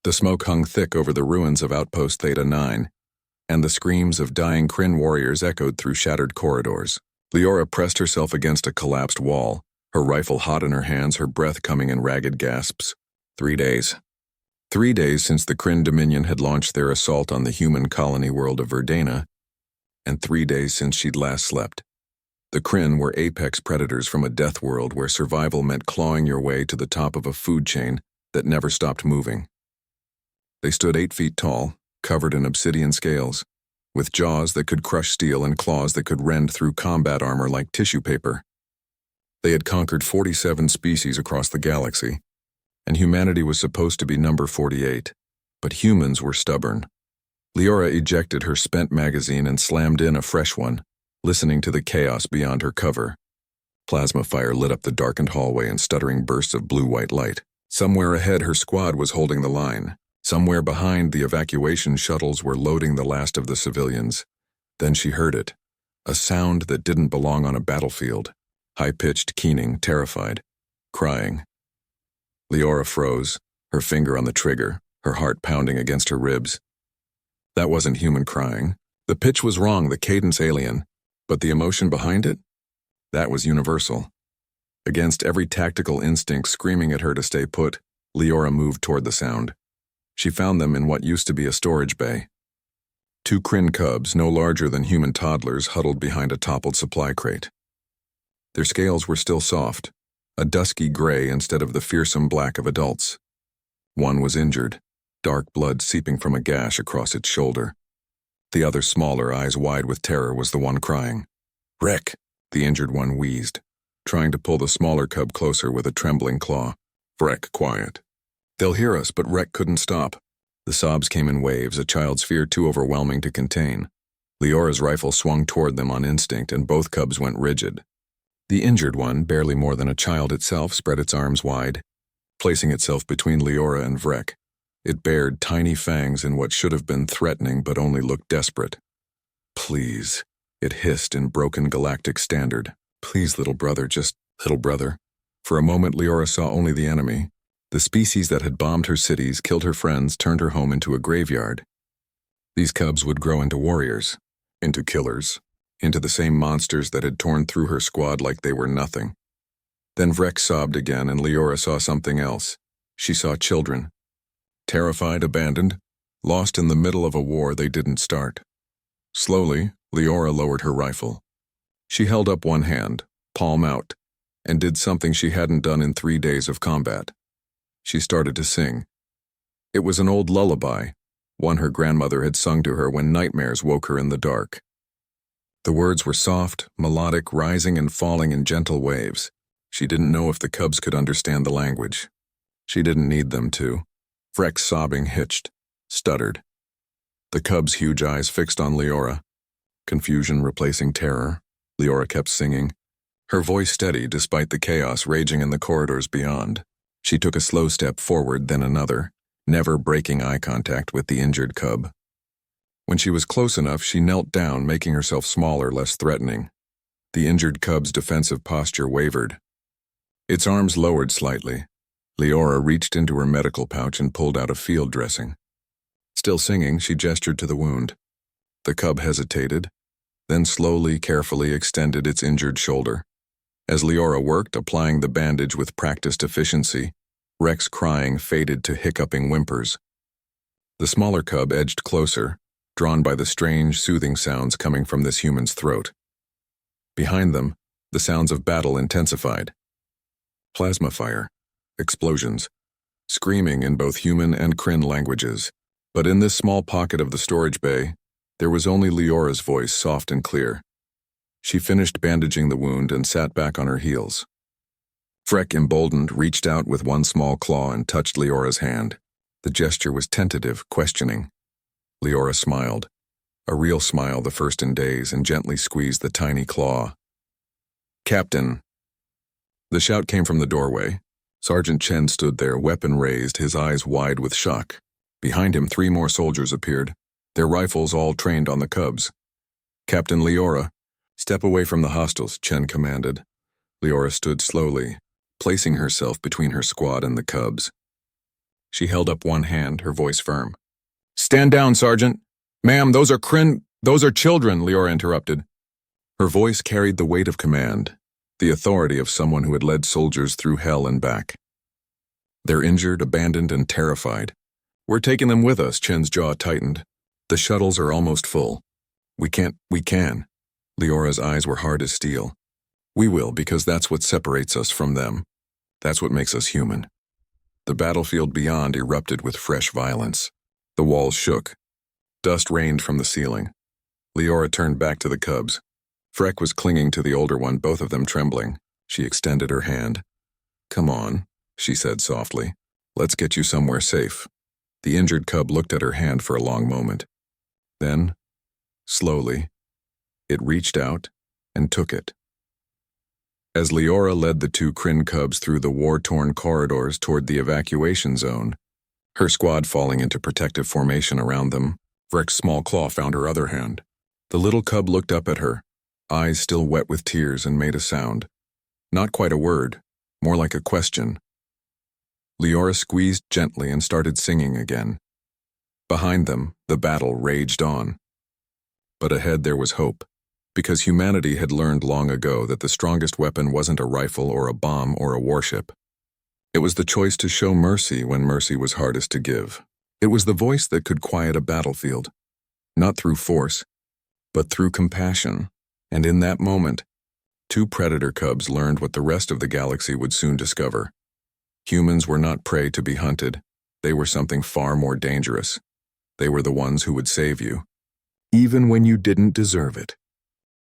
The smoke hung thick over the ruins of Outpost Theta 9, and the screams of dying Krin warriors echoed through shattered corridors. Leora pressed herself against a collapsed wall, her rifle hot in her hands, her breath coming in ragged gasps. 3 days. 3 days since the Krin Dominion had launched their assault on the human colony world of Verdana, and 3 days since she'd last slept. The Krin were apex predators from a death world where survival meant clawing your way to the top of a food chain that never stopped moving. They stood 8 feet tall, covered in obsidian scales, with jaws that could crush steel and claws that could rend through combat armor like tissue paper. They had conquered 47 species across the galaxy, and humanity was supposed to be number 48, but humans were stubborn. Leora ejected her spent magazine and slammed in a fresh one, listening to the chaos beyond her cover. Plasma fire lit up the darkened hallway in stuttering bursts of blue-white light. Somewhere ahead, her squad was holding the line. Somewhere behind, the evacuation shuttles were loading the last of the civilians. Then she heard it, a sound that didn't belong on a battlefield. High-pitched, keening, terrified, crying. Leora froze, her finger on the trigger, her heart pounding against her ribs. That wasn't human crying. The pitch was wrong, the cadence alien, but the emotion behind it? That was universal. Against every tactical instinct screaming at her to stay put, Leora moved toward the sound. She found them in what used to be a storage bay. 2 Krin cubs, no larger than human toddlers, huddled behind a toppled supply crate. Their scales were still soft, a dusky gray instead of the fearsome black of adults. One was injured, dark blood seeping from a gash across its shoulder. The other, smaller, eyes wide with terror, was the one crying. "Wreck!" the injured one wheezed, trying to pull the smaller cub closer with a trembling claw. "Wreck, quiet. They'll hear us," but Wreck couldn't stop. The sobs came in waves, a child's fear too overwhelming to contain. Leora's rifle swung toward them on instinct, and both cubs went rigid. The injured one, barely more than a child itself, spread its arms wide, placing itself between Leora and Vrek. It bared tiny fangs in what should have been threatening but only looked desperate. "Please," it hissed in broken galactic standard. "Please, little brother, just little brother." For a moment, Leora saw only the enemy. The species that had bombed her cities, killed her friends, turned her home into a graveyard. These cubs would grow into warriors, into killers, into the same monsters that had torn through her squad like they were nothing. Then Vrek sobbed again, and Leora saw something else. She saw children. Terrified, abandoned, lost in the middle of a war they didn't start. Slowly, Leora lowered her rifle. She held up one hand, palm out, and did something she hadn't done in 3 days of combat. She started to sing. It was an old lullaby, one her grandmother had sung to her when nightmares woke her in the dark. The words were soft, melodic, rising and falling in gentle waves. She didn't know if the cubs could understand the language. She didn't need them to. Vrek's sobbing hitched, stuttered. The cubs' huge eyes fixed on Leora. Confusion replacing terror, Leora kept singing, her voice steady despite the chaos raging in the corridors beyond. She took a slow step forward, then another, never breaking eye contact with the injured cub. When she was close enough, she knelt down, making herself smaller, less threatening. The injured cub's defensive posture wavered. Its arms lowered slightly. Leora reached into her medical pouch and pulled out a field dressing. Still singing, she gestured to the wound. The cub hesitated, then slowly, carefully extended its injured shoulder. As Leora worked, applying the bandage with practiced efficiency, Rek's crying faded to hiccuping whimpers. The smaller cub edged closer, drawn by the strange, soothing sounds coming from this human's throat. Behind them, the sounds of battle intensified. Plasma fire, explosions, screaming in both human and Krin languages. But in this small pocket of the storage bay, there was only Leora's voice, soft and clear. She finished bandaging the wound and sat back on her heels. Vrek, emboldened, reached out with one small claw and touched Leora's hand. The gesture was tentative, questioning. Leora smiled, a real smile the first in days, and gently squeezed the tiny claw. "Captain!" The shout came from the doorway. Sergeant Chen stood there, weapon raised, his eyes wide with shock. Behind him, 3 more soldiers appeared, their rifles all trained on the cubs. "Captain Leora, step away from the hostiles," Chen commanded. Leora stood slowly, placing herself between her squad and the cubs. She held up one hand, her voice firm. "Stand down, Sergeant." "Ma'am, those are children," Leora interrupted. Her voice carried the weight of command, the authority of someone who had led soldiers through hell and back. "They're injured, abandoned, and terrified. We're taking them with us," Chen's jaw tightened. "The shuttles are almost full. We can. Leora's eyes were hard as steel. "We will, because that's what separates us from them. That's what makes us human." The battlefield beyond erupted with fresh violence. The walls shook. Dust rained from the ceiling. Leora turned back to the cubs. Freck was clinging to the older one, both of them trembling. She extended her hand. "Come on," she said softly. "Let's get you somewhere safe." The injured cub looked at her hand for a long moment. Then, slowly, it reached out and took it. As Leora led the two Krin cubs through the war-torn corridors toward the evacuation zone, her squad falling into protective formation around them, Freck's small claw found her other hand. The little cub looked up at her, eyes still wet with tears, and made a sound. Not quite a word, more like a question. Leora squeezed gently and started singing again. Behind them, the battle raged on. But ahead there was hope, because humanity had learned long ago that the strongest weapon wasn't a rifle or a bomb or a warship. It was the choice to show mercy when mercy was hardest to give. It was the voice that could quiet a battlefield, not through force, but through compassion. And in that moment, two predator cubs learned what the rest of the galaxy would soon discover. Humans were not prey to be hunted. They were something far more dangerous. They were the ones who would save you, even when you didn't deserve it.